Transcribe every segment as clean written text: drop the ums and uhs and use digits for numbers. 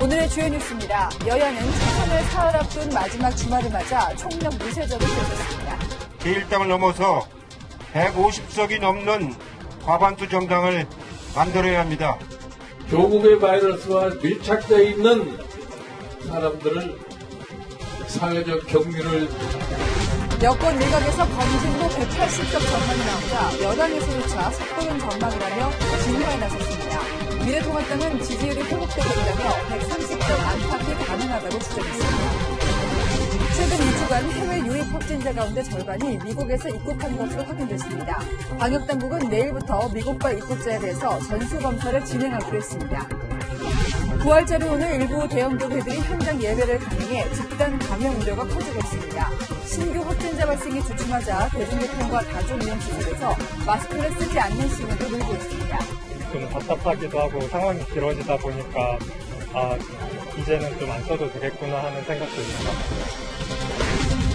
오늘의 주요 뉴스입니다. 여야는 총선을 사흘 앞둔 마지막 주말을 맞아 총력 유세전을 펼쳤습니다. 제1당을 넘어서 150석이 넘는 과반수 정당을 만들어야 합니다. 조국의 바이러스와 밀착되어 있는 사람들을 사회적 격리를 여권 내각에서 검진도 180석 전망이 나오자 여당에서조차 속도는 전망이라며 진화에 나섰습니다. 미래통합당은 지지율이 회복되고 있다며 130석 안팎이 가능하다고 주장했습니다. 최근 2주간 해외 유입 확진자 가운데 절반이 미국에서 입국한 것으로 확인됐습니다. 방역당국은 내일부터 미국발 입국자에 대해서 전수검사를 진행하기로 했습니다. 부활절이 오늘 일부 대형 교회들이 현장 예배를 강행해 집단 감염 우려가 커지고 있습니다. 신규 확진자 발생이 주춤하자 대중교통과 다중이용시설에서 마스크를 쓰지 않는 시민도 늘고 있습니다. 좀 답답하기도 하고 상황이 길어지다 보니까 이제는 좀 안 써도 되겠구나 하는 생각도 있는 것 같아요.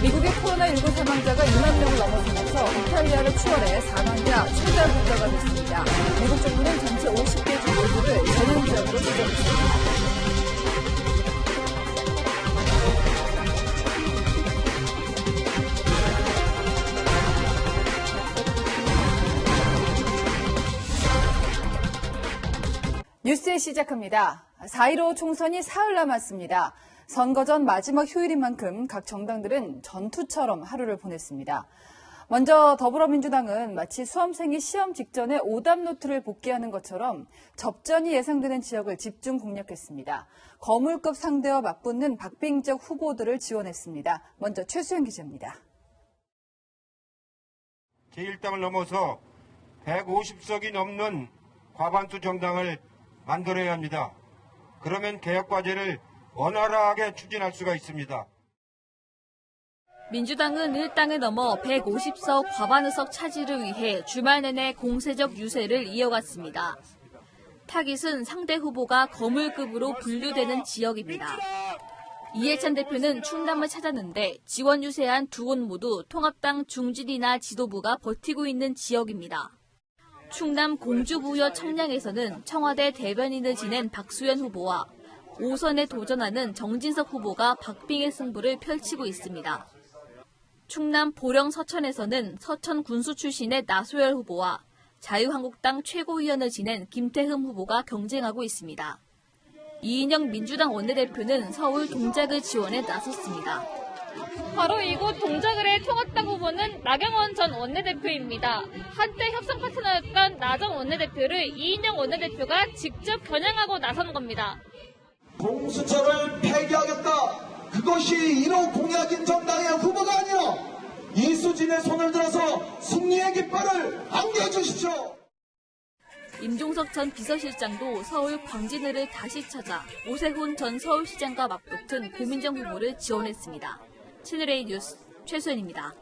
미국의 코로나19 사망자가 2만 명을 넘어서면서 이탈리아를 추월해 사망자 최다 국가가 됐습니다. 미국 정부는 전체 50개 주 모두를 전염지역으로 지정했습니다. 뉴스 시작합니다. 4.15 총선이 사흘 남았습니다. 선거 전 마지막 휴일인 만큼 각 정당들은 전투처럼 하루를 보냈습니다. 먼저 더불어민주당은 마치 수험생이 시험 직전에 오답노트를 복귀하는 것처럼 접전이 예상되는 지역을 집중 공략했습니다. 거물급 상대와 맞붙는 박빙적 후보들을 지원했습니다. 먼저 최수영 기자입니다. 제1당을 넘어서 150석이 넘는 과반수 정당을 만들어야 합니다. 그러면 개혁과제를 원활하게 추진할 수가 있습니다. 민주당은 일당을 넘어 150석 과반의석 차지를 위해 주말 내내 공세적 유세를 이어갔습니다. 타깃은 상대 후보가 거물급으로 분류되는 지역입니다. 이해찬 대표는 충남을 찾았는데 지원 유세한 두 곳 모두 통합당 중진이나 지도부가 버티고 있는 지역입니다. 충남 공주부여 청량에서는 청와대 대변인을 지낸 박수현 후보와 5선에 도전하는 정진석 후보가 박빙의 승부를 펼치고 있습니다. 충남 보령 서천에서는 서천 군수 출신의 나소열 후보와 자유한국당 최고위원을 지낸 김태흠 후보가 경쟁하고 있습니다. 이인영 민주당 원내대표는 서울 동작을 지원에 나섰습니다. 바로 이곳 동작을의 통합당 후보는 나경원 전 원내대표입니다. 한때 협상 파트너였던 나 전 원내대표를 이인영 원내대표가 직접 겨냥하고 나선 겁니다. 공수처를 폐기하겠다. 그것이 1호 공약인 정당의 후보가 아니라 이수진의 손을 들어서 승리의 깃발을 안겨주십시오. 임종석 전 비서실장도 서울 광진을을 다시 찾아 오세훈 전 서울시장과 맞붙은 고민정 후보를 지원했습니다. 채널A 뉴스 최수연입니다.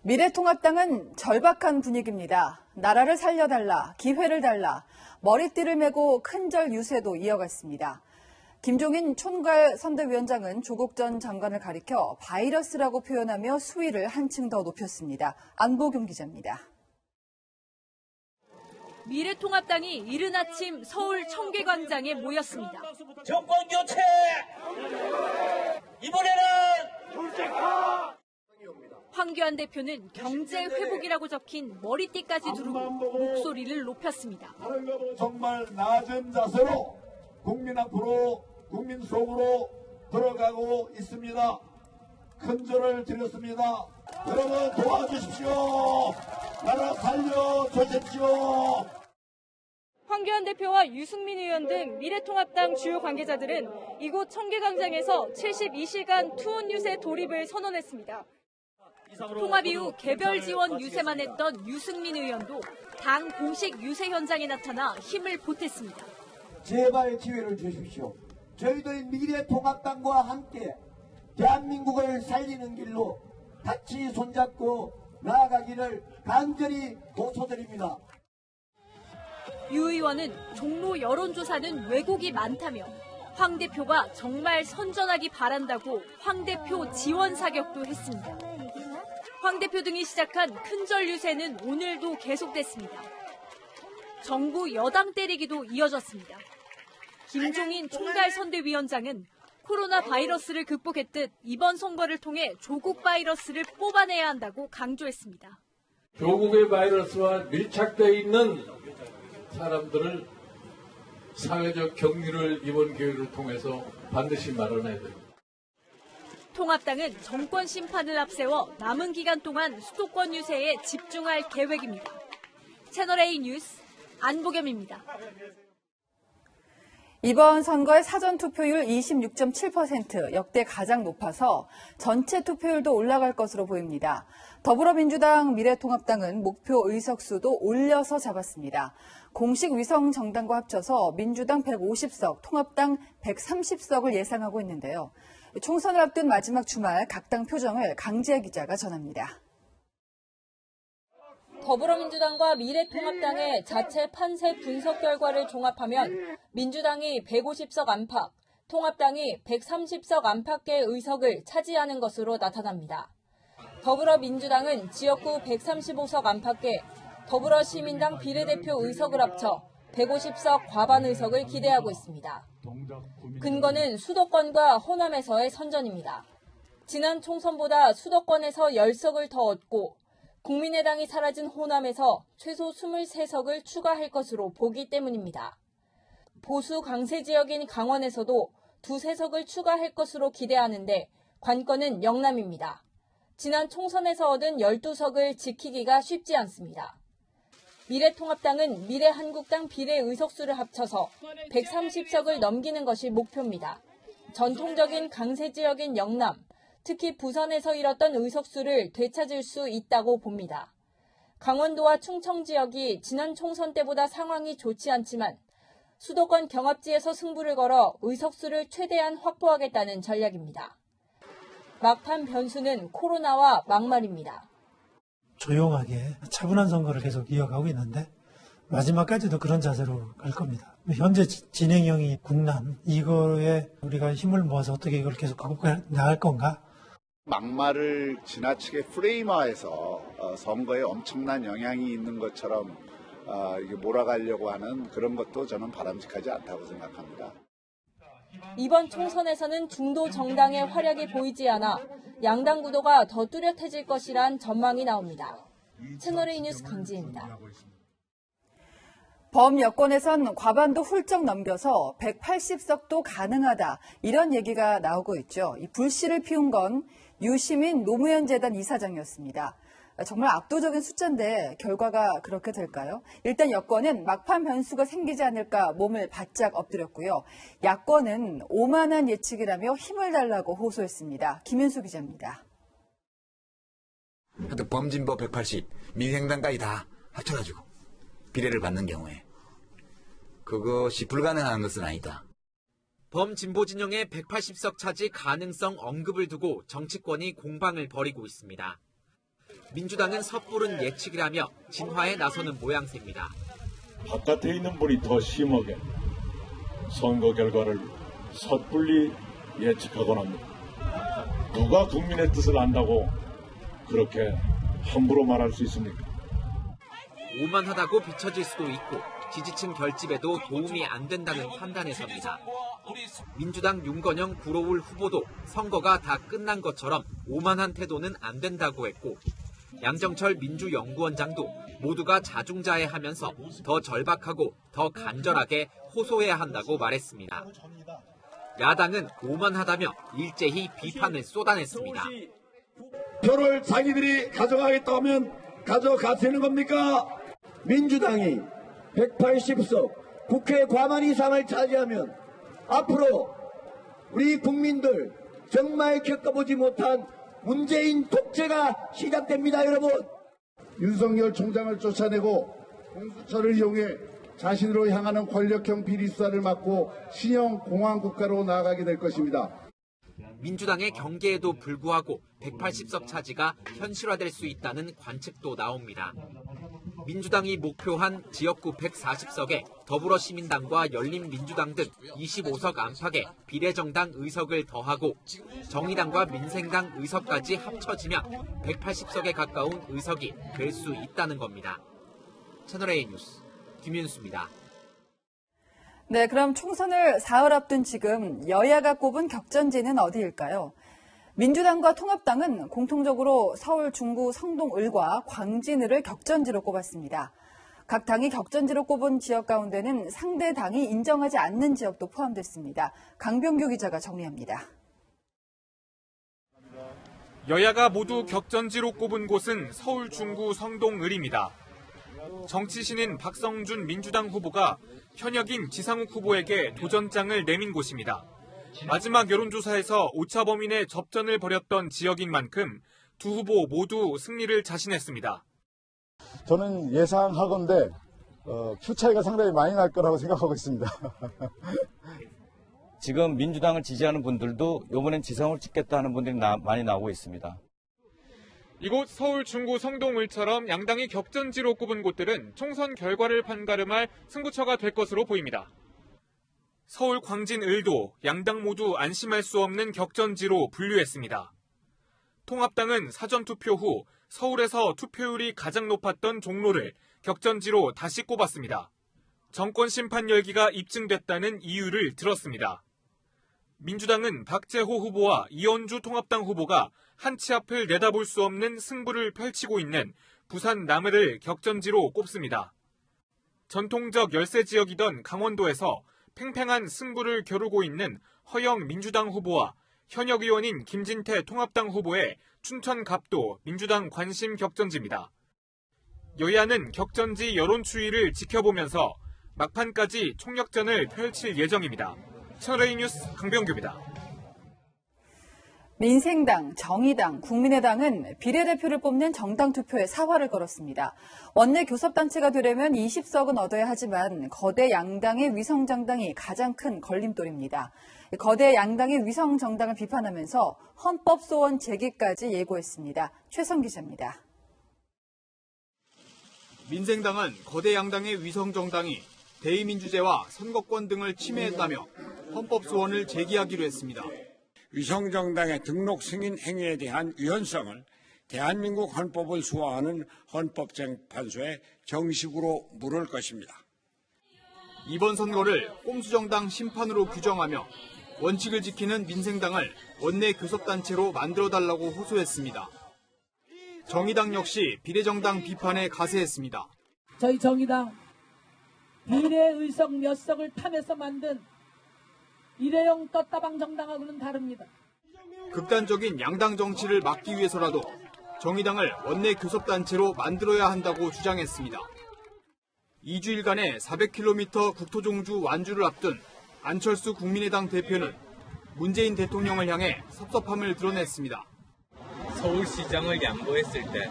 미래통합당은 절박한 분위기입니다. 나라를 살려달라, 기회를 달라, 머리띠를 메고 큰절 유세도 이어갔습니다. 김종인 총괄 선대위원장은 조국 전 장관을 가리켜 바이러스라고 표현하며 수위를 한층 더 높였습니다. 안보경 기자입니다. 미래통합당이 이른 아침 서울 청계광장에 모였습니다. 정권 교체! 이번에는 둘째가! 황교안 대표는 경제 회복이라고 적힌 머리띠까지 두르고 목소리를 높였습니다. 정말 낮은 자세로 국민 앞으로 국민 속으로 들어가고 있습니다. 큰절을 드렸습니다. 여러분 도와주십시오. 나라 살려주십시오. 황교안 대표와 유승민 의원 등 미래통합당 주요 관계자들은 이곳 청계광장에서 72시간 투혼 유세 돌입을 선언했습니다. 통합 이후 개별 지원 유세만 했던 유승민 의원도 당 공식 유세 현장에 나타나 힘을 보탰습니다. 제발 기회를 주십시오. 저희들 미래통합당과 함께 대한민국을 살리는 길로 같이 손잡고 나아가기를 간절히 호소드립니다. 유 의원은 종로 여론조사는 왜곡이 많다며 황 대표가 정말 선전하기 바란다고 황 대표 지원 사격도 했습니다. 황 대표 등이 시작한 큰절 유세는 오늘도 계속됐습니다. 정부 여당 때리기도 이어졌습니다. 김종인 총괄선대위원장은 코로나 바이러스를 극복했듯 이번 선거를 통해 조국 바이러스를 뽑아내야 한다고 강조했습니다. 조국의 바이러스와 밀착되어 있는 사람들을 사회적 격리를 이번 기회를 통해서 반드시 마련해야 됩니다. 통합당은 정권 심판을 앞세워 남은 기간 동안 수도권 유세에 집중할 계획입니다. 채널A 뉴스 안보겸입니다. 이번 선거의 사전투표율 26.7% 역대 가장 높아서 전체 투표율도 올라갈 것으로 보입니다. 더불어민주당, 미래통합당은 목표 의석수도 올려서 잡았습니다. 공식 위성 정당과 합쳐서 민주당 150석, 통합당 130석을 예상하고 있는데요. 총선을 앞둔 마지막 주말 각 당 표정을 강지아 기자가 전합니다. 더불어민주당과 미래통합당의 자체 판세 분석 결과를 종합하면 민주당이 150석 안팎, 통합당이 130석 안팎의 의석을 차지하는 것으로 나타납니다. 더불어민주당은 지역구 135석 안팎에 더불어시민당 비례대표 의석을 합쳐 150석 과반 의석을 기대하고 있습니다. 근거는 수도권과 호남에서의 선전입니다. 지난 총선보다 수도권에서 10석을 더 얻고 국민의당이 사라진 호남에서 최소 23석을 추가할 것으로 보기 때문입니다. 보수 강세 지역인 강원에서도 2-3석을 추가할 것으로 기대하는데 관건은 영남입니다. 지난 총선에서 얻은 12석을 지키기가 쉽지 않습니다. 미래통합당은 미래한국당 비례 의석수를 합쳐서 130석을 넘기는 것이 목표입니다. 전통적인 강세 지역인 영남, 특히 부산에서 잃었던 의석수를 되찾을 수 있다고 봅니다. 강원도와 충청 지역이 지난 총선 때보다 상황이 좋지 않지만 수도권 경합지에서 승부를 걸어 의석수를 최대한 확보하겠다는 전략입니다. 막판 변수는 코로나와 막말입니다. 조용하게 차분한 선거를 계속 이어가고 있는데 마지막까지도 그런 자세로 갈 겁니다. 현재 진행형이 국난, 이거에 우리가 힘을 모아서 어떻게 이걸 계속 극복해 나갈 건가? 막말을 지나치게 프레임화해서 선거에 엄청난 영향이 있는 것처럼 이게 몰아가려고 하는 그런 것도 저는 바람직하지 않다고 생각합니다. 이번 총선에서는 중도 정당의 활약이 보이지 않아 양당 구도가 더 뚜렷해질 것이란 전망이 나옵니다. 채널A 뉴스 강지혜입니다. 범여권에선 과반도 훌쩍 넘겨서 180석도 가능하다, 이런 얘기가 나오고 있죠. 이 불씨를 피운 건 유시민 노무현 재단 이사장이었습니다. 정말 압도적인 숫자인데 결과가 그렇게 될까요? 일단 여권은 막판 변수가 생기지 않을까 몸을 바짝 엎드렸고요. 야권은 오만한 예측이라며 힘을 달라고 호소했습니다. 김윤수 기자입니다. 범진보 180, 민생당까지 다 합쳐가지고 비례를 받는 경우에 그것이 불가능한 것은 아니다. 범진보 진영의 180석 차지 가능성 언급을 두고 정치권이 공방을 벌이고 있습니다. 민주당은 섣부른 예측이라며 진화에 나서는 모양새입니다. 바깥에 있는 분이 더 심하게 선거 결과를 섣불리 예측하곤 합니다. 누가 국민의 뜻을 안다고 그렇게 함부로 말할 수 있습니까? 오만하다고 비춰질 수도 있고 지지층 결집에도 도움이 안 된다는 판단에 섭니다. 민주당 윤건영 구로울 후보도 선거가 다 끝난 것처럼 오만한 태도는 안 된다고 했고 양정철 민주연구원장도 모두가 자중자애하면서 더 절박하고 더 간절하게 호소해야 한다고 말했습니다. 야당은 오만하다며 일제히 비판을 쏟아냈습니다. 표를 자기들이 가져가겠다 하면 가져가시는 겁니까? 민주당이 180석 국회 과반 이상을 차지하면 앞으로 우리 국민들 정말 겪어보지 못한 문재인 독재가 시작됩니다, 여러분. 윤석열 총장을 쫓아내고 공수처를 이용해 자신으로 향하는 권력형 비리 수사를 막고 신형 공황국가로 나아가게 될 것입니다. 민주당의 경계에도 불구하고 180석 차지가 현실화될 수 있다는 관측도 나옵니다. 민주당이 목표한 지역구 140석에 더불어시민당과 열린민주당 등 25석 안팎의 비례정당 의석을 더하고 정의당과 민생당 의석까지 합쳐지면 180석에 가까운 의석이 될 수 있다는 겁니다. 채널A 뉴스 김윤수입니다. 네, 그럼 총선을 사흘 앞둔 지금 여야가 꼽은 격전지는 어디일까요? 민주당과 통합당은 공통적으로 서울 중구 성동을과 광진을을 격전지로 꼽았습니다. 각 당이 격전지로 꼽은 지역 가운데는 상대 당이 인정하지 않는 지역도 포함됐습니다. 강병규 기자가 정리합니다. 여야가 모두 격전지로 꼽은 곳은 서울 중구 성동을입니다. 정치신인 박성준 민주당 후보가 현역인 지상욱 후보에게 도전장을 내민 곳입니다. 마지막 여론조사에서 오차범위 내 접전을 벌였던 지역인 만큼 두 후보 모두 승리를 자신했습니다. 저는 예상하건대 표 차이가 상당히 많이 날 거라고 생각하고 있습니다. 지금 민주당을 지지하는 분들도 이번엔 지상을 찍겠다 하는 분들이 많이 나오고 있습니다. 이곳 서울 중구 성동을처럼 양당이 격전지로 꼽은 곳들은 총선 결과를 판가름할 승부처가 될 것으로 보입니다. 서울 광진을도 양당 모두 안심할 수 없는 격전지로 분류했습니다. 통합당은 사전투표 후 서울에서 투표율이 가장 높았던 종로를 격전지로 다시 꼽았습니다. 정권 심판 열기가 입증됐다는 이유를 들었습니다. 민주당은 박재호 후보와 이현주 통합당 후보가 한 치 앞을 내다볼 수 없는 승부를 펼치고 있는 부산 남해를 격전지로 꼽습니다. 전통적 열세 지역이던 강원도에서 팽팽한 승부를 겨루고 있는 허영 민주당 후보와 현역 의원인 김진태 통합당 후보의 춘천 갑도 민주당 관심 격전지입니다. 여야는 격전지 여론 추이를 지켜보면서 막판까지 총력전을 펼칠 예정입니다. 채널A 뉴스 강병규입니다. 민생당, 정의당, 국민의당은 비례대표를 뽑는 정당 투표에 사활을 걸었습니다. 원내 교섭단체가 되려면 20석은 얻어야 하지만 거대 양당의 위성정당이 가장 큰 걸림돌입니다. 거대 양당의 위성정당을 비판하면서 헌법소원 제기까지 예고했습니다. 최성 기자입니다. 민생당은 거대 양당의 위성정당이 대의민주제와 선거권 등을 침해했다며 헌법소원을 제기하기로 했습니다. 위성정당의 등록 승인 행위에 대한 위헌성을 대한민국 헌법을 수호하는 헌법재판소에 정식으로 물을 것입니다. 이번 선거를 꼼수정당 심판으로 규정하며 원칙을 지키는 민생당을 원내 교섭단체로 만들어달라고 호소했습니다. 정의당 역시 비례정당 비판에 가세했습니다. 저희 정의당 비례의석 몇 석을 탐해서 만든 일회용 떴다방 정당하고는 다릅니다. 극단적인 양당 정치를 막기 위해서라도 정의당을 원내 교섭단체로 만들어야 한다고 주장했습니다. 2주일간의 400km 국토종주 완주를 앞둔 안철수 국민의당 대표는 문재인 대통령을 향해 섭섭함을 드러냈습니다. 서울시장을 양보했을 때,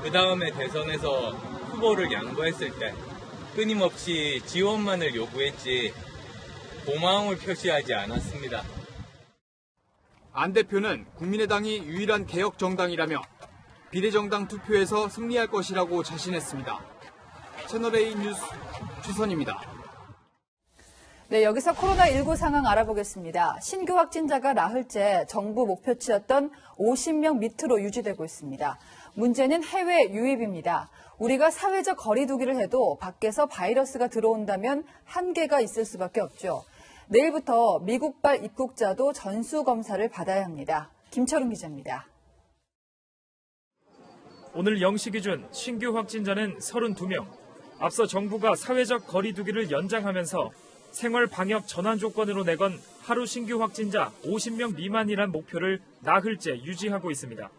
그 다음에 대선에서 후보를 양보했을 때 끊임없이 지원만을 요구했지 고마움을 표시하지 않았습니다. 안 대표는 국민의당이 유일한 개혁 정당이라며 비례정당 투표에서 승리할 것이라고 자신했습니다. 채널A 뉴스 최선입니다. 네, 여기서 코로나19 상황 알아보겠습니다. 신규 확진자가 나흘째 정부 목표치였던 50명 밑으로 유지되고 있습니다. 문제는 해외 유입입니다. 우리가 사회적 거리 두기를 해도 밖에서 바이러스가 들어온다면 한계가 있을 수밖에 없죠. 내일부터 미국발 입국자도 전수검사를 받아야 합니다. 김철웅 기자입니다. 오늘 0시 기준 신규 확진자는 32명. 앞서 정부가 사회적 거리 두기를 연장하면서 생활 방역 전환 조건으로 내건 하루 신규 확진자 50명 미만이란 목표를 나흘째 유지하고 있습니다.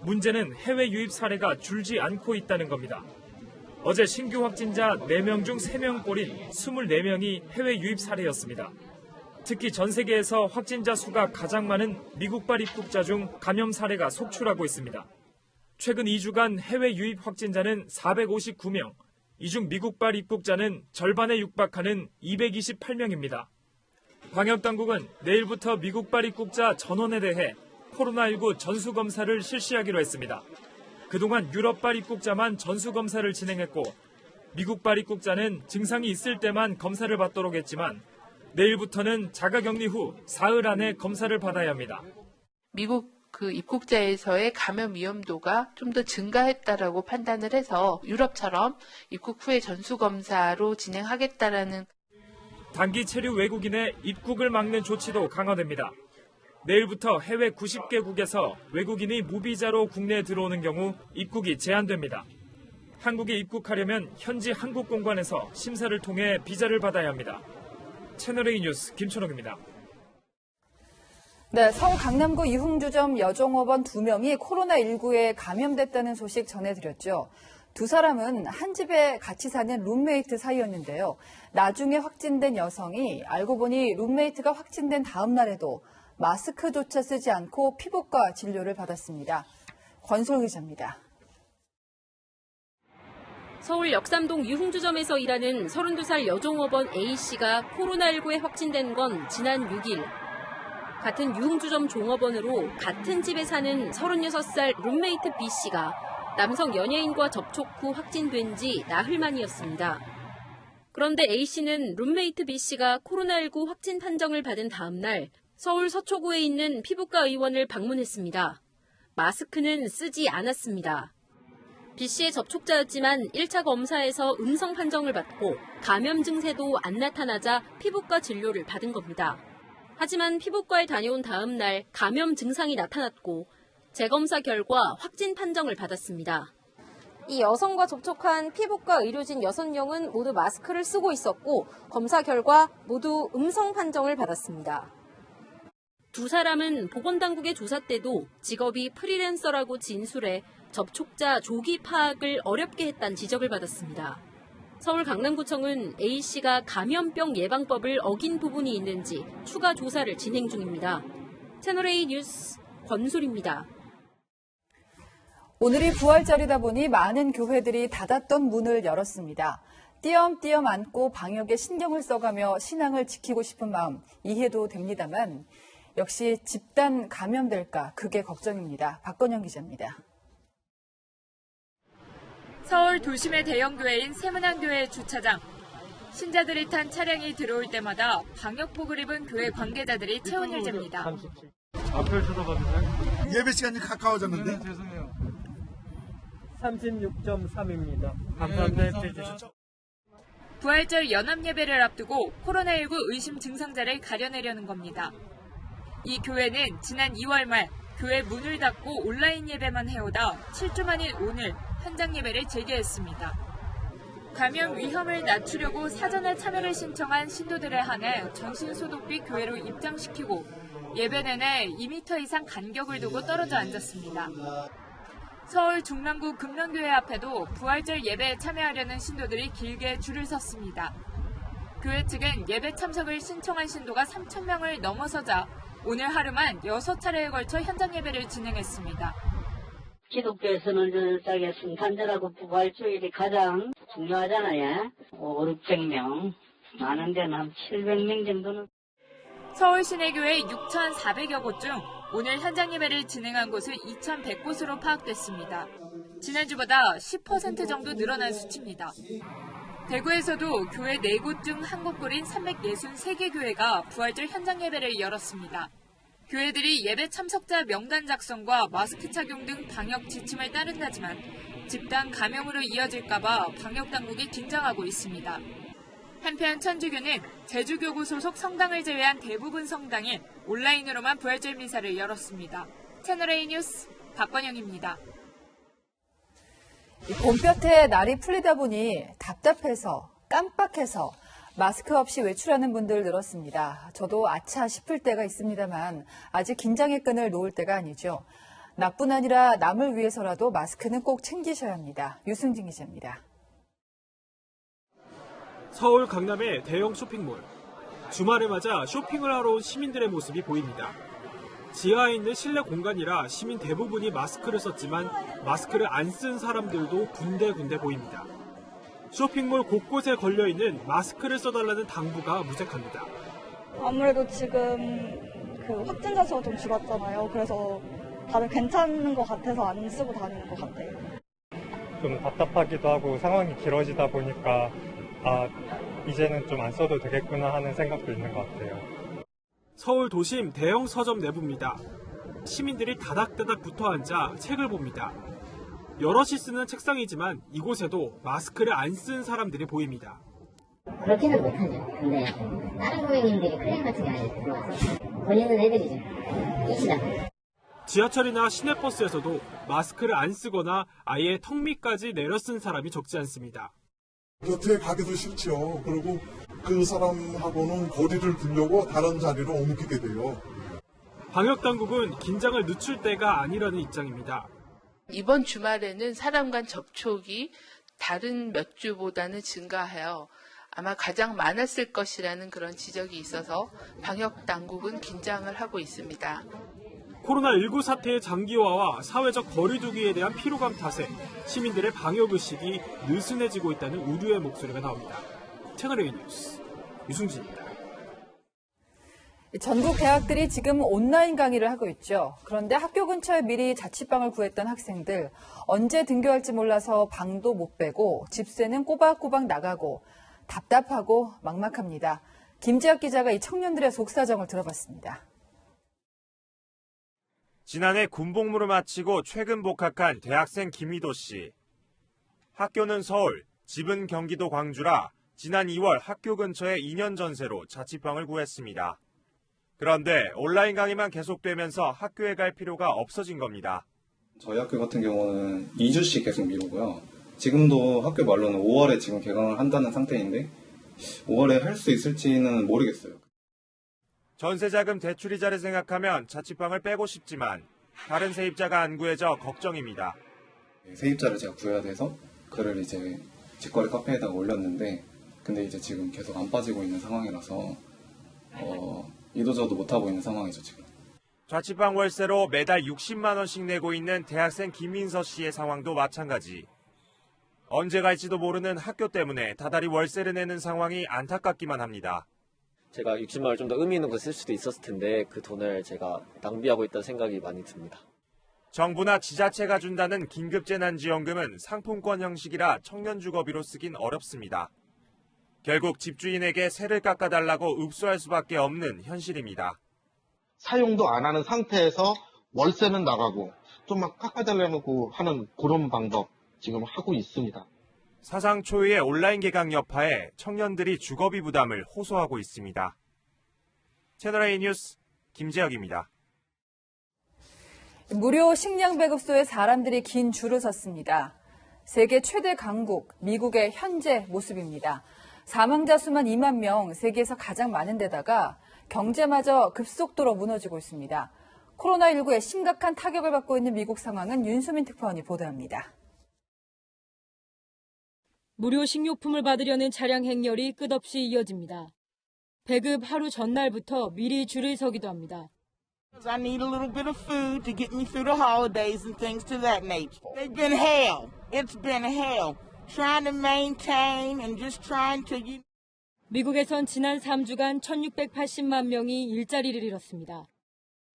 문제는 해외 유입 사례가 줄지 않고 있다는 겁니다. 어제 신규 확진자 4명 중 3명꼴인 24명이 해외 유입 사례였습니다. 특히 전 세계에서 확진자 수가 가장 많은 미국발 입국자 중 감염 사례가 속출하고 있습니다. 최근 2주간 해외 유입 확진자는 459명, 이 중 미국발 입국자는 절반에 육박하는 228명입니다. 방역당국은 내일부터 미국발 입국자 전원에 대해 코로나19 전수검사를 실시하기로 했습니다. 그동안 유럽발 입국자만 전수검사를 진행했고 미국발 입국자는 증상이 있을 때만 검사를 받도록 했지만 내일부터는 자가격리 후 사흘 안에 검사를 받아야 합니다. 미국 그 입국자에서의 감염 위험도가 좀 더 증가했다라고 판단을 해서 유럽처럼 입국 후에 전수검사로 진행하겠다라는 단기 체류 외국인의 입국을 막는 조치도 강화됩니다. 내일부터 해외 90개국에서 외국인이 무비자로 국내에 들어오는 경우 입국이 제한됩니다. 한국에 입국하려면 현지 한국 공관에서 심사를 통해 비자를 받아야 합니다. 채널A 뉴스 김천옥입니다. 네, 서울 강남구 이흥주점 여종업원 2명이 코로나19에 감염됐다는 소식 전해드렸죠. 두 사람은 한 집에 같이 사는 룸메이트 사이였는데요. 나중에 확진된 여성이 알고 보니 룸메이트가 확진된 다음 날에도 마스크조차 쓰지 않고 피부과 진료를 받았습니다. 권솔 기자입니다. 서울 역삼동 유흥주점에서 일하는 32살 여종업원 A씨가 코로나19에 확진된 건 지난 6일. 같은 유흥주점 종업원으로 같은 집에 사는 36살 룸메이트 B씨가 남성 연예인과 접촉 후 확진된 지 나흘 만이었습니다. 그런데 A씨는 룸메이트 B씨가 코로나19 확진 판정을 받은 다음 날 서울 서초구에 있는 피부과 의원을 방문했습니다. 마스크는 쓰지 않았습니다. B씨의 접촉자였지만 1차 검사에서 음성 판정을 받고 감염 증세도 안 나타나자 피부과 진료를 받은 겁니다. 하지만 피부과에 다녀온 다음 날 감염 증상이 나타났고 재검사 결과 확진 판정을 받았습니다. 이 여성과 접촉한 피부과 의료진 6명은 모두 마스크를 쓰고 있었고 검사 결과 모두 음성 판정을 받았습니다. 두 사람은 보건당국의 조사 때도 직업이 프리랜서라고 진술해 접촉자 조기 파악을 어렵게 했다는 지적을 받았습니다. 서울 강남구청은 A씨가 감염병 예방법을 어긴 부분이 있는지 추가 조사를 진행 중입니다. 채널A 뉴스 권솔입니다. 오늘이 부활절이다 보니 많은 교회들이 닫았던 문을 열었습니다. 띄엄띄엄 안고 방역에 신경을 써가며 신앙을 지키고 싶은 마음 이해도 됩니다만 역시 집단 감염될까 그게 걱정입니다. 박건영 기자입니다. 서울 도심의 대형 교회인 세문안교회 주차장. 신자들이 탄 차량이 들어올 때마다 방역복을 입은 교회 관계자들이 채운 일제입니다. 앞을 쳐다봤는데 예배 시간이 가까워졌는데? 네, 죄송해요. 36.3입니다. 감사합니다. 해주셔서. 부활절 연합 예배를 앞두고 코로나19 의심 증상자를 가려내려는 겁니다. 이 교회는 지난 2월 말 교회 문을 닫고 온라인 예배만 해오다 7주 만인 오늘 현장 예배를 재개했습니다. 감염 위험을 낮추려고 사전에 참여를 신청한 신도들에 한해 전신소독비 교회로 입장시키고 예배 내내 2m 이상 간격을 두고 떨어져 앉았습니다. 서울 중랑구 금명교회 앞에도 부활절 예배에 참여하려는 신도들이 길게 줄을 섰습니다. 교회 측은 예배 참석을 신청한 신도가 3,000명을 넘어서자 오늘 하루만 6차례에 걸쳐 현장 예배를 진행했습니다. 기독교에서는 저기 성탄절하고 부활주일이 가장 중요하잖아요. 500~600명, 많은 데는 한 700명 정도는. 서울 시내교회 6,400여 곳 중 오늘 현장 예배를 진행한 곳은 2,100곳으로 파악됐습니다. 지난주보다 10% 정도 늘어난 수치입니다. 대구에서도 교회 4곳 중 한 곳꼴인 363개 교회가 부활절 현장 예배를 열었습니다. 교회들이 예배 참석자 명단 작성과 마스크 착용 등 방역 지침을 따른다지만 집단 감염으로 이어질까봐 방역당국이 긴장하고 있습니다. 한편 천주교는 제주교구 소속 성당을 제외한 대부분 성당에 온라인으로만 부활절 미사를 열었습니다. 채널A 뉴스 박건영입니다. 봄볕에 날이 풀리다 보니 답답해서 깜빡해서 마스크 없이 외출하는 분들 늘었습니다. 저도 아차 싶을 때가 있습니다만 아직 긴장의 끈을 놓을 때가 아니죠. 나뿐 아니라 남을 위해서라도 마스크는 꼭 챙기셔야 합니다. 유승진 기자입니다. 서울 강남의 대형 쇼핑몰. 주말을 맞아 쇼핑을 하러 온 시민들의 모습이 보입니다. 지하에 있는 실내 공간이라 시민 대부분이 마스크를 썼지만 마스크를 안 쓴 사람들도 군데군데 보입니다. 쇼핑몰 곳곳에 걸려있는 마스크를 써달라는 당부가 무색합니다. 아무래도 지금 그 확진자 수가 좀 줄었잖아요. 그래서 다들 괜찮은 것 같아서 안 쓰고 다니는 것 같아요. 좀 답답하기도 하고 상황이 길어지다 보니까 이제는 좀 안 써도 되겠구나 하는 생각도 있는 것 같아요. 서울 도심 대형 서점 내부입니다. 시민들이 다닥다닥 붙어 앉아 책을 봅니다. 여럿이 쓰는 책상이지만 이곳에도 마스크를 안 쓴 사람들이 보입니다. 그렇게는 못하죠. 근데 다른 고객님들이 클레임 같은 게 아니라 들어와서 걸리는 애들이죠. 이시다. 지하철이나 시내버스에서도 마스크를 안 쓰거나 아예 턱 밑까지 내려 쓴 사람이 적지 않습니다. 곁에 가기도 싫죠. 그리고 그 사람하고는 거리를 두려고 다른 자리로 옮기게 돼요. 방역당국은 긴장을 늦출 때가 아니라는 입장입니다. 이번 주말에는 사람 간 접촉이 다른 몇 주보다는 증가해요. 아마 가장 많았을 것이라는 그런 지적이 있어서 방역당국은 긴장을 하고 있습니다. 코로나19 사태의 장기화와 사회적 거리두기에 대한 피로감 탓에 시민들의 방역의식이 느슨해지고 있다는 우려의 목소리가 나옵니다. 채널A 뉴스 유승진입니다. 전국 대학들이 지금 온라인 강의를 하고 있죠. 그런데 학교 근처에 미리 자취방을 구했던 학생들, 언제 등교할지 몰라서 방도 못 빼고 집세는 꼬박꼬박 나가고 답답하고 막막합니다. 김지학 기자가 이 청년들의 속사정을 들어봤습니다. 지난해 군복무를 마치고 최근 복학한 대학생 김희도 씨. 학교는 서울, 집은 경기도 광주라 지난 2월 학교 근처에 2년 전세로 자취방을 구했습니다. 그런데 온라인 강의만 계속되면서 학교에 갈 필요가 없어진 겁니다. 저희 학교 같은 경우는 2주씩 계속 미루고요. 지금도 학교 말로는 5월에 지금 개강을 한다는 상태인데 5월에 할 수 있을지는 모르겠어요. 전세자금 대출이자를 생각하면 자취방을 빼고 싶지만 다른 세입자가 안 구해져 걱정입니다. 세입자를 제가 구해야 돼서 글을 이제 직거래 카페에다가 올렸는데 근데 이제 지금 계속 안 빠지고 있는 상황이라서 이도저도 못하고 있는 상황이죠 지금. 자취방 월세로 매달 60만 원씩 내고 있는 대학생 김민서 씨의 상황도 마찬가지. 언제 갈지도 모르는 학교 때문에 다달이 월세를 내는 상황이 안타깝기만 합니다. 제가 60만 원을 좀 더 의미 있는 거 쓸 수도 있었을 텐데 그 돈을 제가 낭비하고 있다는 생각이 많이 듭니다. 정부나 지자체가 준다는 긴급재난지원금은 상품권 형식이라 청년 주거비로 쓰긴 어렵습니다. 결국 집주인에게 세를 깎아달라고 읍소할 수밖에 없는 현실입니다. 사용도 안 하는 상태에서 월세는 나가고 좀 막 깎아달라고 하는 그런 방법 지금 하고 있습니다. 사상 초유의 온라인 개강 여파에 청년들이 주거비 부담을 호소하고 있습니다. 채널A 뉴스 김재혁입니다. 무료 식량 배급소에 사람들이 긴 줄을 섰습니다. 세계 최대 강국 미국의 현재 모습입니다. 사망자 수만 2만 명, 세계에서 가장 많은 데다가 경제마저 급속도로 무너지고 있습니다. 코로나19에 심각한 타격을 받고 있는 미국 상황은 윤수민 특파원이 보도합니다. 무료 식료품을 받으려는 차량 행렬이 끝없이 이어집니다. 배급 하루 전날부터 미리 줄을 서기도 합니다. I need a little bit of food to get me through the holidays and things to that nature. They've been hell. It's been hell. Trying to maintain and just trying to... 미국에선 지난 3주간 1,680만 명이 일자리를 잃었습니다.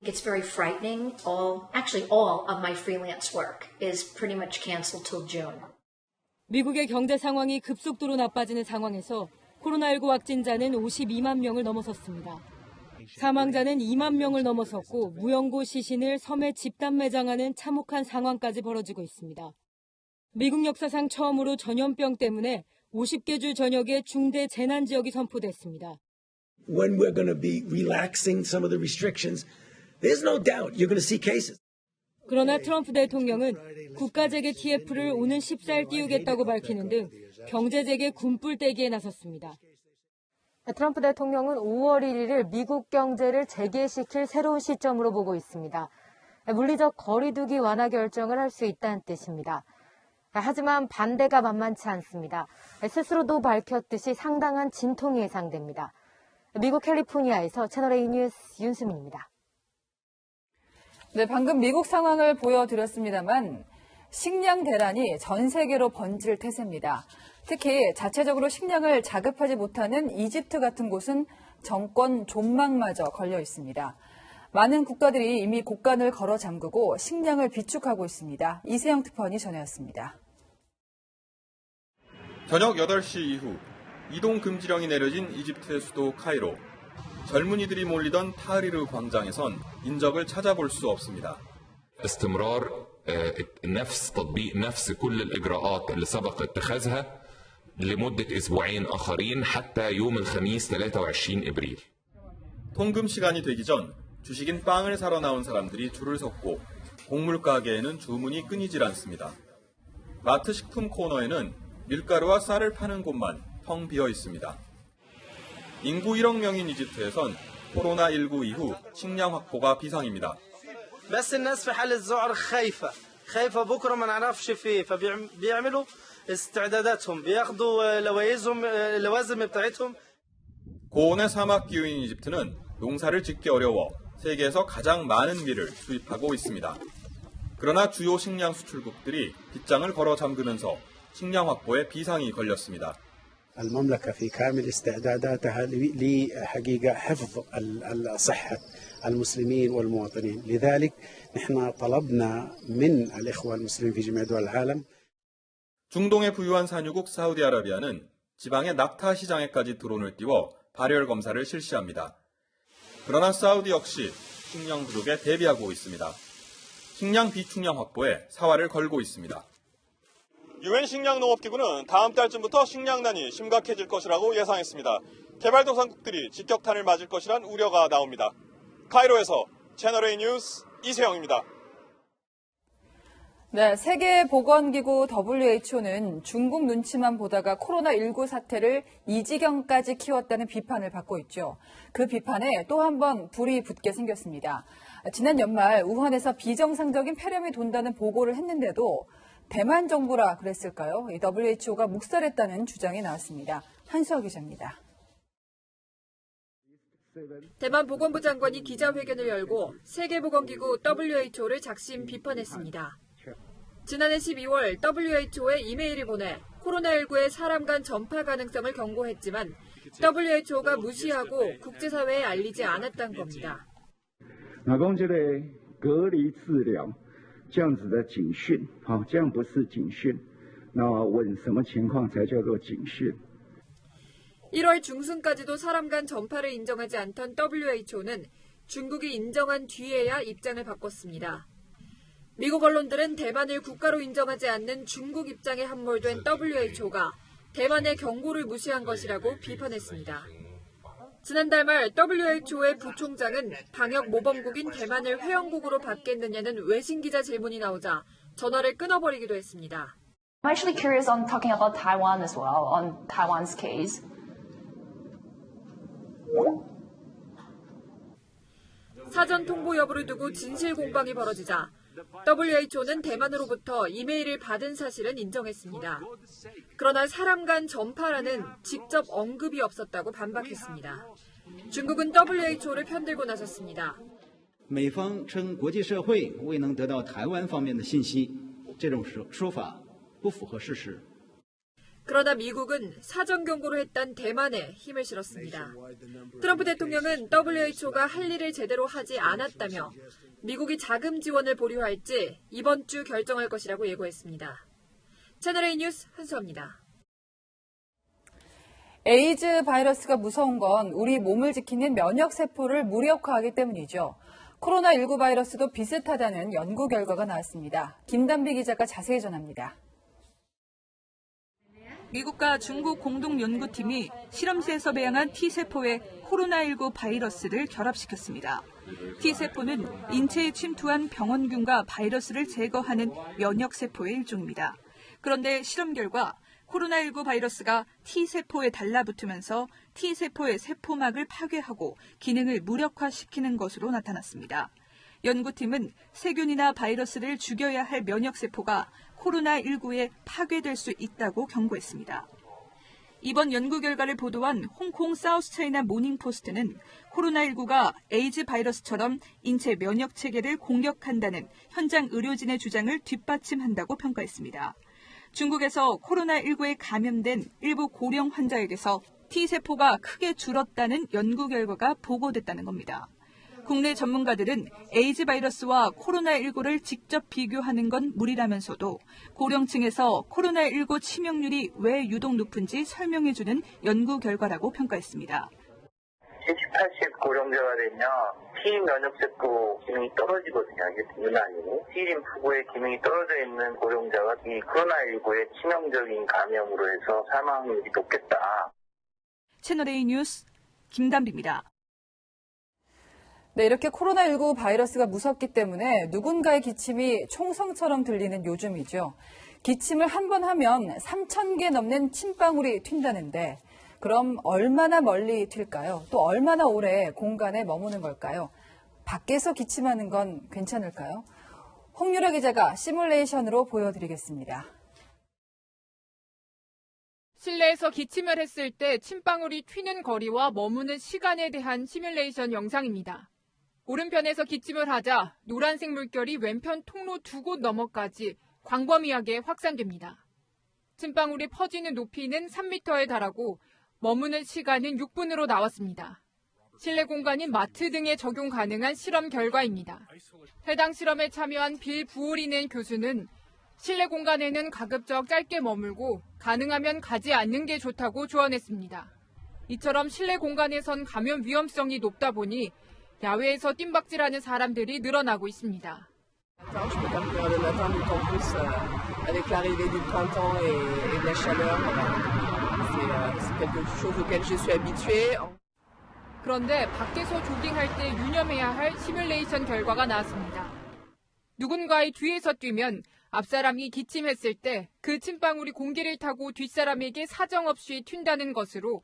It's very frightening. All of my freelance work is pretty much canceled till June. 미국의 경제 상황이 급속도로 나빠지는 상황에서 코로나19 확진자는 52만 명을 넘어섰습니다. 사망자는 2만 명을 넘어섰고 무연고 시신을 섬에 집단 매장하는 참혹한 상황까지 벌어지고 있습니다. 미국 역사상 처음으로 전염병 때문에 50개 주 전역에 중대 재난 지역이 선포됐습니다. When we're going to be relaxing some of the restrictions, there's no doubt you're going to see cases. 그러나 트럼프 대통령은 국가재개 TF를 오는 14일 띄우겠다고 밝히는 등 경제재개 군불 떼기에 나섰습니다. 트럼프 대통령은 5월 1일을 미국 경제를 재개시킬 새로운 시점으로 보고 있습니다. 물리적 거리두기 완화 결정을 할 수 있다는 뜻입니다. 하지만 반대가 만만치 않습니다. 스스로도 밝혔듯이 상당한 진통이 예상됩니다. 미국 캘리포니아에서 채널A 뉴스 윤수민입니다. 네, 방금 미국 상황을 보여드렸습니다만 식량 대란이 전 세계로 번질 태세입니다. 특히 자체적으로 식량을 자급하지 못하는 이집트 같은 곳은 정권 존망마저 걸려 있습니다. 많은 국가들이 이미 곳간을 걸어 잠그고 식량을 비축하고 있습니다. 이세영 특파원이 전해왔습니다. 저녁 8시 이후 이동 금지령이 내려진 이집트의 수도 카이로. 젊은이들이 몰리던 타흐리르 광장에선 인적을 찾아볼 수 없습니다. استمرار نفس تطبيق نفس كل الإجراءات اللي سبق اتخاذها لمدة أسبوعين آخرين حتى يوم الخميس 23 إبريل. 통금 시간이 되기 전 주식인 빵을 사러 나온 사람들이 줄을 섰고 곡물 가게에는 주문이 끊이질 않습니다. 마트 식품 코너에는 밀가루와 쌀을 파는 곳만 텅 비어 있습니다. 인구 1억 명인 이집트에선 코로나19 이후 식량 확보가 비상입니다. بس الناس في حالة ذعر خايفة بكرة ما نعرفش فيه فبيعملوا استعداداتهم بياخدوا لوازم بتاعتهم. 고온의 사막 기후인 이집트는 농사를 짓기 어려워 세계에서 가장 많은 밀을 수입하고 있습니다. 그러나 주요 식량 수출국들이 빗장을 걸어 잠그면서 식량 확보에 비상이 걸렸습니다. المملكة في كامل استعداداتها لحقيقة حفظ صحة المسلمين والمواطنين. لذلك نحن طلبنا من الإخوة المسلمين في جميع دول العالم. 중동의 부유한 산유국 사우디아라비아는 지방의 낙타 시장에까지 드론을 띄워 발열 검사를 실시합니다. 그러나 사우디 역시 식량 부족에 대비하고 있습니다. 식량 비축량 확보에 사활을 걸고 있습니다. 유엔 식량농업기구는 다음 달쯤부터 식량난이 심각해질 것이라고 예상했습니다. 개발도상국들이 직격탄을 맞을 것이란 우려가 나옵니다. 카이로에서 채널A 뉴스 이세영입니다. 네, 세계보건기구 WHO는 중국 눈치만 보다가 코로나19 사태를 이 지경까지 키웠다는 비판을 받고 있죠. 그 비판에 또 한 번 불이 붙게 생겼습니다. 지난 연말 우한에서 비정상적인 폐렴이 돈다는 보고를 했는데도 대만 정부라 그랬을까요? WHO가 묵살했다는 주장이 나왔습니다. 한수아 기자입니다. 대만 보건부 장관이 기자회견을 열고 세계보건기구 WHO를 작심 비판했습니다. 지난해 12월 WHO에 이메일을 보내 코로나19의 사람 간 전파 가능성을 경고했지만 WHO가 무시하고 국제사회에 알리지 않았던 겁니다. 那讲这个隔离治疗这样子的警讯，这样不是警讯。那问什么情况才叫做警讯？ 1월 중순까지도 사람 간 전파를 인정하지 않던 WHO는 중국이 인정한 뒤에야 입장을 바꿨습니다. 미국 언론들은 대만을 국가로 인정하지 않는 중국 입장에 함몰된 WHO가 대만의 경고를 무시한 것이라고 비판했습니다. 지난달 말 WHO의 부총장은 방역 모범국인 대만을 회원국으로 받겠느냐는 외신 기자 질문이 나오자 전화를 끊어버리기도 했습니다. I'm actually curious on talking about Taiwan as well, on Taiwan's case. 사전 통보 여부를 두고 진실 공방이 벌어지자 WHO는 대만으로부터 이메일을 받은 사실은 인정했습니다. 그러나 사람 간 전파라는 직접 언급이 없었다고 반박했습니다. 중국은 WHO를 편들고 나섰습니다. 美方称国际社会未能得到台湾方面的信息，这种说法不符合事实。 그러나 미국은 사전 경고를 했던 대만에 힘을 실었습니다. 트럼프 대통령은 WHO가 할 일을 제대로 하지 않았다며 미국이 자금 지원을 보류할지 이번 주 결정할 것이라고 예고했습니다. 채널A 뉴스 한수아입니다. 에이즈 바이러스가 무서운 건 우리 몸을 지키는 면역세포를 무력화하기 때문이죠. 코로나19 바이러스도 비슷하다는 연구 결과가 나왔습니다. 김단비 기자가 자세히 전합니다. 미국과 중국 공동 연구팀이 실험실에서 배양한 T세포에 코로나19 바이러스를 결합시켰습니다. T세포는 인체에 침투한 병원균과 바이러스를 제거하는 면역세포의 일종입니다. 그런데 실험 결과 코로나19 바이러스가 T세포에 달라붙으면서 T세포의 세포막을 파괴하고 기능을 무력화시키는 것으로 나타났습니다. 연구팀은 세균이나 바이러스를 죽여야 할 면역세포가 코로나19에 파괴될 수 있다고 경고했습니다. 이번 연구 결과를 보도한 홍콩 사우스차이나 모닝포스트는 코로나19가 에이즈 바이러스처럼 인체 면역 체계를 공격한다는 현장 의료진의 주장을 뒷받침한다고 평가했습니다. 중국에서 코로나19에 감염된 일부 고령 환자에게서 T세포가 크게 줄었다는 연구 결과가 보고됐다는 겁니다. 국내 전문가들은 에이즈 바이러스와 코로나19를 직접 비교하는 건 무리라면서도 고령층에서 코로나19 치명률이 왜 유독 높은지 설명해주는 연구 결과라고 평가했습니다. 70, 80 고령자가 되면 T 면역세포 기능이 떨어지거든요. 이게 유난히 T림 푸고의 기능이 떨어져 있는 고령자가 이 코로나19의 치명적인 감염으로 해서 사망률이 높겠다. 채널A 뉴스 김담비입니다. 네, 이렇게 코로나19 바이러스가 무섭기 때문에 누군가의 기침이 총성처럼 들리는 요즘이죠. 기침을 한 번 하면 3,000개 넘는 침방울이 튄다는데 그럼 얼마나 멀리 튈까요? 또 얼마나 오래 공간에 머무는 걸까요? 밖에서 기침하는 건 괜찮을까요? 홍유라 기자가 시뮬레이션으로 보여드리겠습니다. 실내에서 기침을 했을 때 침방울이 튀는 거리와 머무는 시간에 대한 시뮬레이션 영상입니다. 오른편에서 기침을 하자 노란색 물결이 왼편 통로 2곳 너머까지 광범위하게 확산됩니다. 침방울이 퍼지는 높이는 3m에 달하고 머무는 시간은 6분으로 나왔습니다. 실내 공간인 마트 등에 적용 가능한 실험 결과입니다. 해당 실험에 참여한 빌 부오리넨 교수는 실내 공간에는 가급적 짧게 머물고 가능하면 가지 않는 게 좋다고 조언했습니다. 이처럼 실내 공간에선 감염 위험성이 높다 보니 야외에서 뜀박질하는 사람들이 늘어나고 있습니다. 그런데 밖에서 조깅할 때 유념해야 할 시뮬레이션 결과가 나왔습니다. 누군가의 뒤에서 뛰면 앞사람이 기침했을 때 그 침방울이 공기를 타고 뒷사람에게 사정없이 튄다는 것으로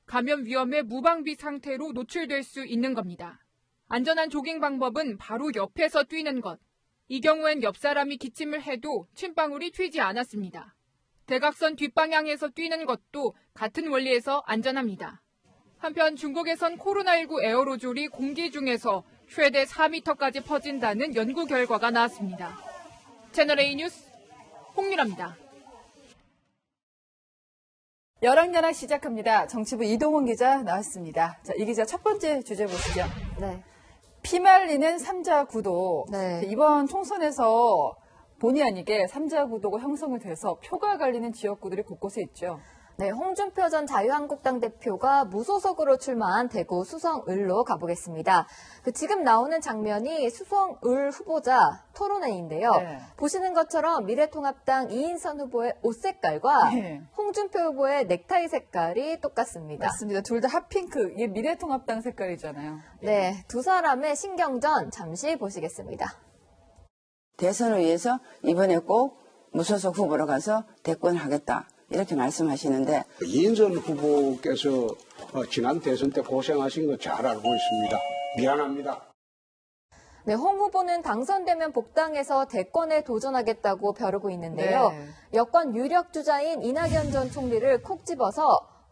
감염 위험에 무방비 상태로 노출될 수 있는 겁니다. 안전한 조깅 방법은 바로 옆에서 뛰는 것. 이 경우엔 옆 사람이 기침을 해도 침방울이 튀지 않았습니다. 대각선 뒷방향에서 뛰는 것도 같은 원리에서 안전합니다. 한편 중국에선 코로나19 에어로졸이 공기 중에서 최대 4m까지 퍼진다는 연구 결과가 나왔습니다. 채널A 뉴스 홍유라입니다. 열악연악 시작합니다. 정치부 이동훈 기자 나왔습니다. 자, 이 기자 첫 번째 주제 보시죠. 네. 피말리는 삼자구도. 네. 이번 총선에서 본의 아니게 삼자구도가 형성이 돼서 표가 갈리는 지역구들이 곳곳에 있죠. 네, 홍준표 전 자유한국당 대표가 무소속으로 출마한 대구 수성을로 가보겠습니다. 지금 나오는 장면이 수성을 후보자 토론회인데요. 네. 보시는 것처럼 미래통합당 이인선 후보의 옷 색깔과 네. 홍준표 후보의 넥타이 색깔이 똑같습니다. 맞습니다. 둘 다 핫핑크. 이게 미래통합당 색깔이잖아요. 네, 두 사람의 신경전 잠시 보시겠습니다. 대선을 위해서 이번에 꼭 무소속 후보로 가서 대권하겠다. 이렇게 말씀하시는데 이인선 후보께서 지난 대선 때 고생하신 거 잘 알고 있습니다. 미안합니다. 네, 홍 후보는 당선되면 복당해서 대권에 도전하겠다고 벼르고 있는데요. 네. 여권 유력 주자인 이낙연 전 총리를 콕 집어서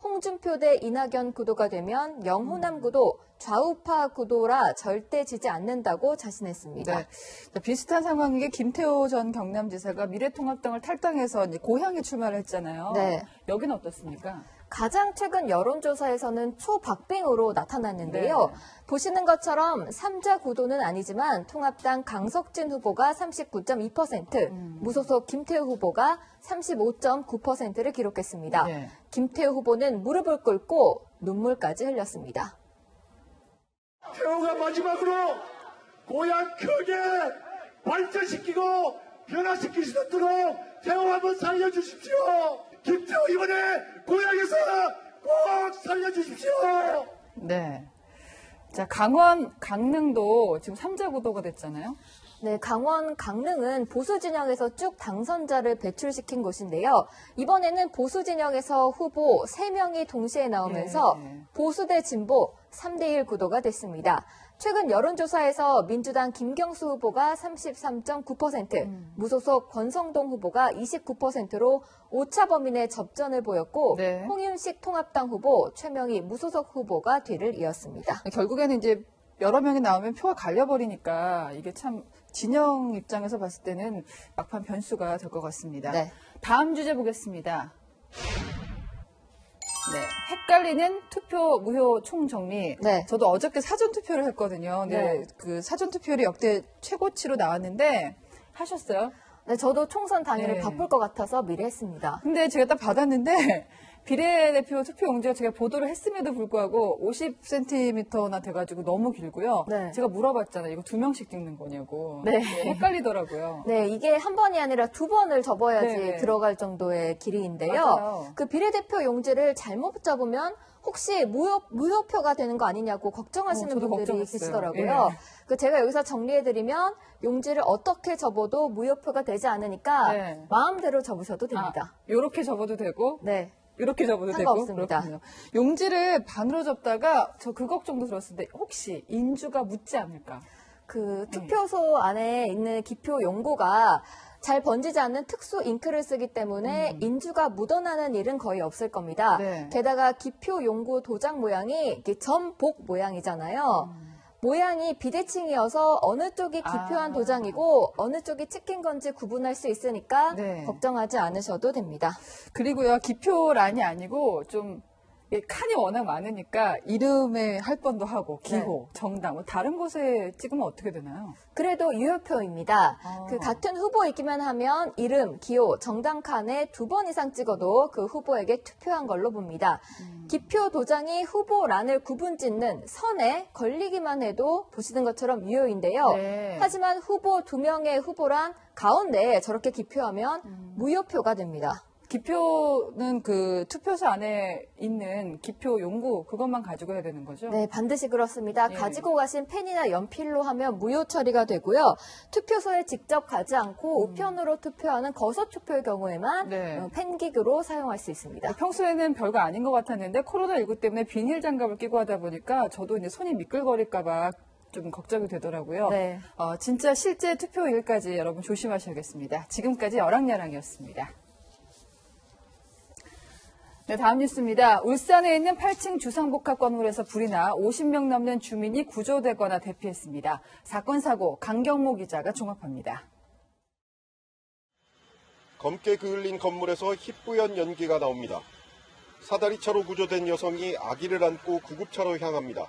홍준표 대 이낙연 구도가 되면 영호남 구도, 좌우파 구도라 절대 지지 않는다고 자신했습니다. 네. 비슷한 상황인 게 김태호 전 경남지사가 미래통합당을 탈당해서 이제 고향에 출마를 했잖아요. 네. 여기는 어떻습니까? 가장 최근 여론조사에서는 초박빙으로 나타났는데요. 네. 보시는 것처럼 삼자 구도는 아니지만 통합당 강석진 후보가 39.2%, 무소속 김태우 후보가 35.9%를 기록했습니다. 네. 김태우 후보는 무릎을 꿇고 눈물까지 흘렸습니다. 태호가 마지막으로 고향 크게 발전시키고 변화시킬 수 있도록 태호 한번 살려주십시오. 김태호 이번에 고향에서 꼭 살려주십시오. 네. 자, 강원, 강릉도 지금 삼자구도가 됐잖아요. 네, 강원, 강릉은 보수 진영에서 쭉 당선자를 배출시킨 곳인데요. 이번에는 보수 진영에서 후보 3명이 동시에 나오면서 보수 대 진보 3대1 구도가 됐습니다. 최근 여론조사에서 민주당 김경수 후보가 33.9%, 무소속 권성동 후보가 29%로 오차 범위 접전을 보였고 홍윤식 통합당 후보, 최명희 무소속 후보가 뒤를 이었습니다. 결국에는 이제 여러 명이 나오면 표가 갈려버리니까 이게 참 진영 입장에서 봤을 때는 막판 변수가 될 것 같습니다. 네. 다음 주제 보겠습니다. 네, 헷갈리는 투표 무효 총정리. 네. 저도 어저께 사전 투표를 했거든요. 근데 그 사전 투표율이 역대 최고치로 나왔는데 하셨어요? 네, 저도 총선 당일에 네. 바쁠 것 같아서 미리 했습니다. 근데 제가 딱 받았는데 비례대표 투표용지가 제가 보도를 했음에도 불구하고 50cm나 돼가지고 너무 길고요. 네. 제가 물어봤잖아요. 이거 2명씩 찍는 거냐고. 네. 헷갈리더라고요. 네, 이게 한 번이 아니라 2번을 접어야지 네. 들어갈 정도의 길이인데요. 맞아요. 그 비례대표 용지를 잘못 접으면 혹시 무효표가 되는 거 아니냐고 걱정하시는 저도 분들이 걱정했어요. 계시더라고요. 예. 그 제가 여기서 정리해드리면 용지를 어떻게 접어도 무효표가 되지 않으니까 네. 마음대로 접으셔도 됩니다. 이렇게 접어도 되고 네. 이렇게 접어도 상관없습니다. 되고. 그렇군요. 용지를 반으로 접다가 저 그 걱정도 들었는데 혹시 인주가 묻지 않을까? 그 투표소 안에 있는 기표 용고가 잘 번지지 않는 특수 잉크를 쓰기 때문에 인주가 묻어나는 일은 거의 없을 겁니다. 네. 게다가 기표 용고 도장 모양이 이렇게 전복 모양이잖아요. 모양이 비대칭이어서 어느 쪽이 기표한 도장이고 어느 쪽이 찍힌 건지 구분할 수 있으니까 네. 걱정하지 않으셔도 됩니다. 그리고요, 기표란이 아니고 좀 칸이 워낙 많으니까 이름에 할 뻔도 하고 기호, 정당 뭐 다른 곳에 찍으면 어떻게 되나요? 그래도 유효표입니다. 그 같은 후보이기만 하면 이름, 기호, 정당 칸에 2번 이상 찍어도 그 후보에게 투표한 걸로 봅니다. 기표 도장이 후보란을 구분짓는 선에 걸리기만 해도 보시는 것처럼 유효인데요. 네. 하지만 후보 2명의 후보란 가운데에 저렇게 기표하면 무효표가 됩니다. 기표는 그 투표소 안에 있는 기표 용구 그것만 가지고 해야 되는 거죠? 네, 반드시 그렇습니다. 예. 가지고 가신 펜이나 연필로 하면 무효 처리가 되고요. 투표소에 직접 가지 않고 우편으로 투표하는 거소 투표의 경우에만 네. 펜기구로 사용할 수 있습니다. 평소에는 별거 아닌 것 같았는데 코로나19 때문에 비닐 장갑을 끼고 하다 보니까 저도 이제 손이 미끌거릴까 봐 좀 걱정이 되더라고요. 네. 진짜 실제 투표일까지 여러분 조심하셔야겠습니다. 지금까지 여랑야랑이었습니다. 네, 다음 뉴스입니다. 울산에 있는 8층 주상복합 건물에서 불이 나 50명 넘는 주민이 구조되거나 대피했습니다. 사건 사고 강경모 기자가 종합합니다. 검게 그을린 건물에서 희뿌연 연기가 나옵니다. 사다리차로 구조된 여성이 아기를 안고 구급차로 향합니다.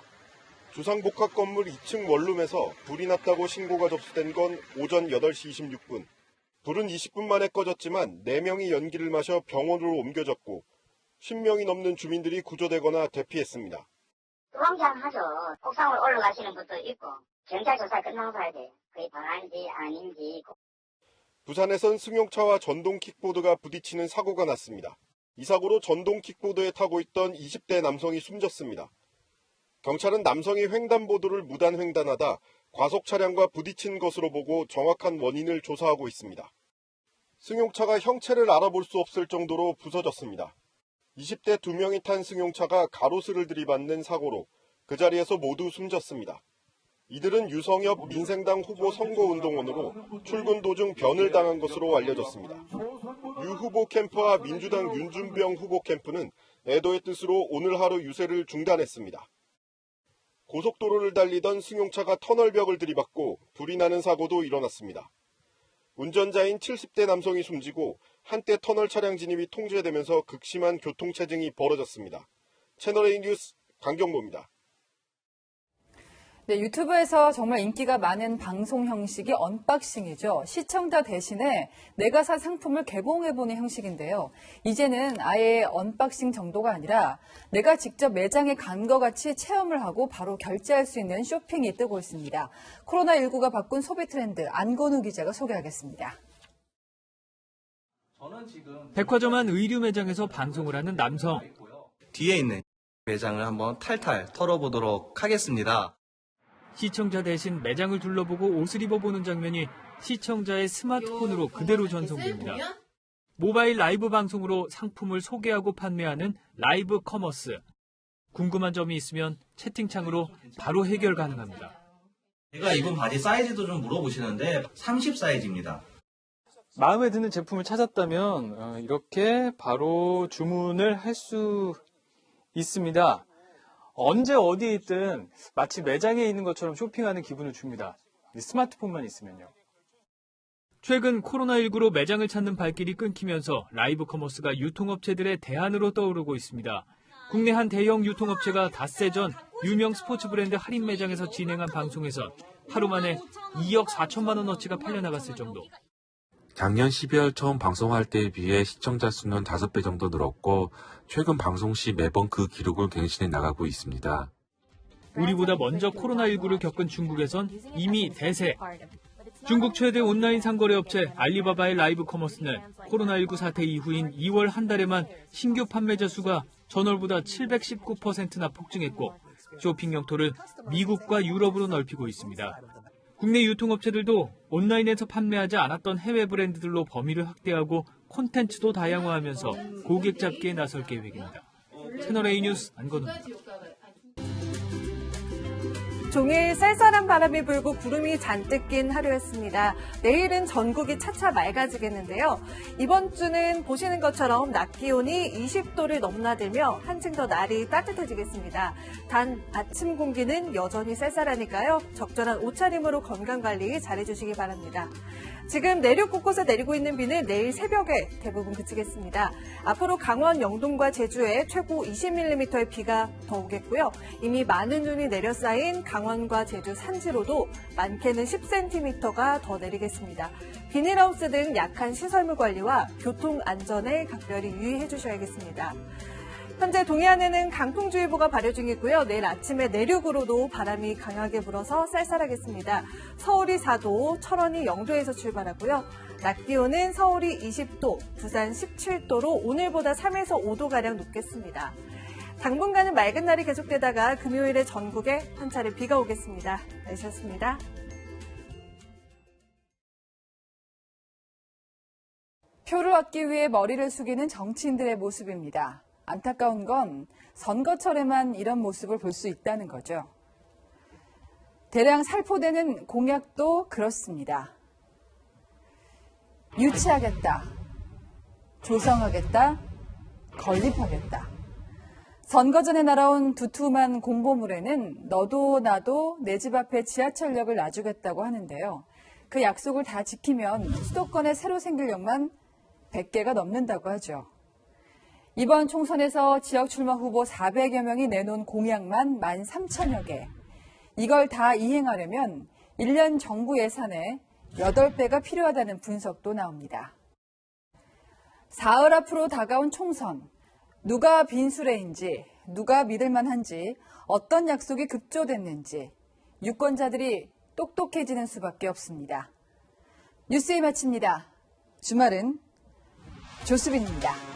주상복합 건물 2층 원룸에서 불이 났다고 신고가 접수된 건 오전 8시 26분. 불은 20분 만에 꺼졌지만 4명이 연기를 마셔 병원으로 옮겨졌고 10명이 넘는 주민들이 구조되거나 대피했습니다. 황당하죠. 옥상으로 올라가시는 분도 있고 경찰 조사 끝나고 가야 돼요. 그게 방한지 아닌지. 부산에선 승용차와 전동 킥보드가 부딪히는 사고가 났습니다. 이 사고로 전동 킥보드에 타고 있던 20대 남성이 숨졌습니다. 경찰은 남성이 횡단보도를 무단 횡단하다 과속 차량과 부딪힌 것으로 보고 정확한 원인을 조사하고 있습니다. 승용차가 형체를 알아볼 수 없을 정도로 부서졌습니다. 20대 2명이 탄 승용차가 가로수를 들이받는 사고로 그 자리에서 모두 숨졌습니다. 이들은 유성엽 민생당 후보 선거운동원으로 출근 도중 변을 당한 것으로 알려졌습니다. 유 후보 캠프와 민주당 윤준병 후보 캠프는 애도의 뜻으로 오늘 하루 유세를 중단했습니다. 고속도로를 달리던 승용차가 터널벽을 들이받고 불이 나는 사고도 일어났습니다. 운전자인 70대 남성이 숨지고 한때 터널 차량 진입이 통제되면서 극심한 교통체증이 벌어졌습니다. 채널A 뉴스 강경모입니다. 네, 유튜브에서 정말 인기가 많은 방송 형식이 언박싱이죠. 시청자 대신에 내가 산 상품을 개봉해보는 형식인데요. 이제는 아예 언박싱 정도가 아니라 내가 직접 매장에 간 것 같이 체험을 하고 바로 결제할 수 있는 쇼핑이 뜨고 있습니다. 코로나19가 바꾼 소비 트렌드 안건우 기자가 소개하겠습니다. 백화점 안 의류 매장에서 방송을 하는 남성. 뒤에 있는 매장을 한번 탈탈 털어보도록 하겠습니다. 시청자 대신 매장을 둘러보고 옷을 입어보는 장면이 시청자의 스마트폰으로 그대로 전송됩니다. 모바일 라이브 방송으로 상품을 소개하고 판매하는 라이브 커머스. 궁금한 점이 있으면 채팅창으로 바로 해결 가능합니다. 제가 입은 바지 사이즈도 좀 물어보시는데 30 사이즈입니다. 마음에 드는 제품을 찾았다면 이렇게 바로 주문을 할 수 있습니다. 언제 어디에 있든 마치 매장에 있는 것처럼 쇼핑하는 기분을 줍니다. 스마트폰만 있으면요. 최근 코로나19로 매장을 찾는 발길이 끊기면서 라이브 커머스가 유통업체들의 대안으로 떠오르고 있습니다. 국내 한 대형 유통업체가 닷새 전 유명 스포츠 브랜드 할인 매장에서 진행한 방송에선 하루 만에 2억 4천만 원어치가 팔려나갔을 정도. 작년 12월 처음 방송할 때에 비해 시청자 수는 5배 정도 늘었고 최근 방송 시 매번 그 기록을 갱신해 나가고 있습니다. 우리보다 먼저 코로나19를 겪은 중국에선 이미 대세. 중국 최대 온라인 상거래 업체 알리바바의 라이브 커머스는 코로나19 사태 이후인 2월 한 달에만 신규 판매자 수가 전월보다 719%나 폭증했고 쇼핑 영토를 미국과 유럽으로 넓히고 있습니다. 국내 유통업체들도 온라인에서 판매하지 않았던 해외 브랜드들로 범위를 확대하고 콘텐츠도 다양화하면서 고객 잡기에 나설 계획입니다. 채널A 뉴스 안건우입니다. 종일 쌀쌀한 바람이 불고 구름이 잔뜩 낀 하루였습니다. 내일은 전국이 차차 맑아지겠는데요. 이번 주는 보시는 것처럼 낮 기온이 20도를 넘나들며 한층 더 날이 따뜻해지겠습니다. 단 아침 공기는 여전히 쌀쌀하니까요. 적절한 옷차림으로 건강관리 잘해주시기 바랍니다. 지금 내륙 곳곳에 내리고 있는 비는 내일 새벽에 대부분 그치겠습니다. 앞으로 강원 영동과 제주에 최고 20mm의 비가 더 오겠고요. 이미 많은 눈이 내려 쌓인 강원과 제주 산지로도 많게는 10cm가 더 내리겠습니다. 비닐하우스 등 약한 시설물 관리와 교통 안전에 각별히 유의해 주셔야겠습니다. 현재 동해안에는 강풍주의보가 발효 중이고요. 내일 아침에 내륙으로도 바람이 강하게 불어서 쌀쌀하겠습니다. 서울이 4도, 철원이 0도에서 출발하고요. 낮 기온은 서울이 20도, 부산 17도로 오늘보다 3에서 5도가량 높겠습니다. 당분간은 맑은 날이 계속되다가 금요일에 전국에 한 차례 비가 오겠습니다. 날씨였습니다. 표를 얻기 위해 머리를 숙이는 정치인들의 모습입니다. 안타까운 건 선거철에만 이런 모습을 볼 수 있다는 거죠. 대량 살포되는 공약도 그렇습니다. 유치하겠다, 조성하겠다, 건립하겠다. 선거 전에 날아온 두툼한 공보물에는 너도 나도 내 집 앞에 지하철역을 놔주겠다고 하는데요. 그 약속을 다 지키면 수도권에 새로 생길 역만 100개가 넘는다고 하죠. 이번 총선에서 지역 출마 후보 400여 명이 내놓은 공약만 13,000여 개. 이걸 다 이행하려면 1년 정부 예산에 8배가 필요하다는 분석도 나옵니다. 사흘 앞으로 다가온 총선. 누가 빈수레인지, 누가 믿을만한지, 어떤 약속이 급조됐는지 유권자들이 똑똑해지는 수밖에 없습니다. 뉴스에 마칩니다. 주말은 조수빈입니다.